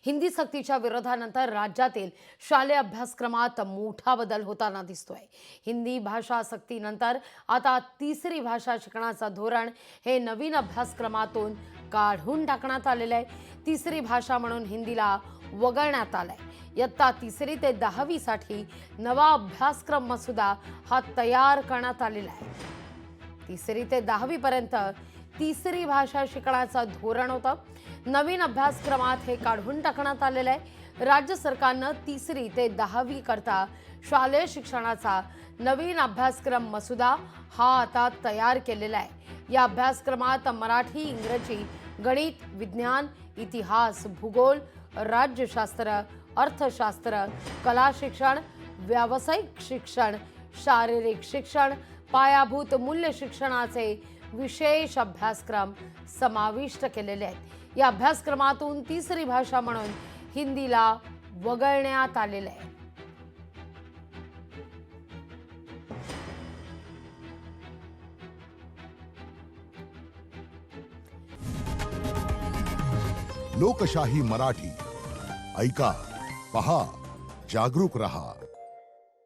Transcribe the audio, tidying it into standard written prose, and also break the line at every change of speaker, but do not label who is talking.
हिंदी सक्तीच्या विरोधानंतर राज्यातील शालेय अभ्यासक्रमात मोठा बदल होताना दिसतोय। हिंदी भाषा सक्तीनंतर आता तिसरी भाषा शिकण्याचं धोरण हे नवीन अभ्यासक्रमातून काढून टाकण्यात आलेलं आहे। तिसरी भाषा म्हणून हिंदीला वगळण्यात आलंय। इयत्ता 3री ते 10वी साठी नवा अभ्यासक्रम मसुदा हा तयार करण्यात आलेला आहे। 3री ते 10वी पर्यंत तिसरी भाषा शिकण्याचं धोरण होतं। नवीन अभ्यासक्रमात हे काढून टाकण्यात आलेलं आहे। राज्य सरकारनं 3री ते 10वी करता शालेय शिक्षणाचा नवीन अभ्यासक्रम मसुदा हा आता तयार केलेला आहे। या अभ्यासक्रमात मराठी, इंग्रजी, गणित, विज्ञान, इतिहास, भूगोल, राज्यशास्त्र, अर्थशास्त्र, कला शिक्षण, व्यावसायिक शिक्षण, शारीरिक शिक्षण, पायाभूत मूल्य शिक्षणाचे विशेष अभ्यासक्रम समाविष्ट केलेले आहेत। या अभ्यासक्रमातून तिसरी भाषा म्हणून हिंदीला वगळण्यात आलेले आहे।
लोकशाही मराठी ऐका, पहा, जागरूक रहा।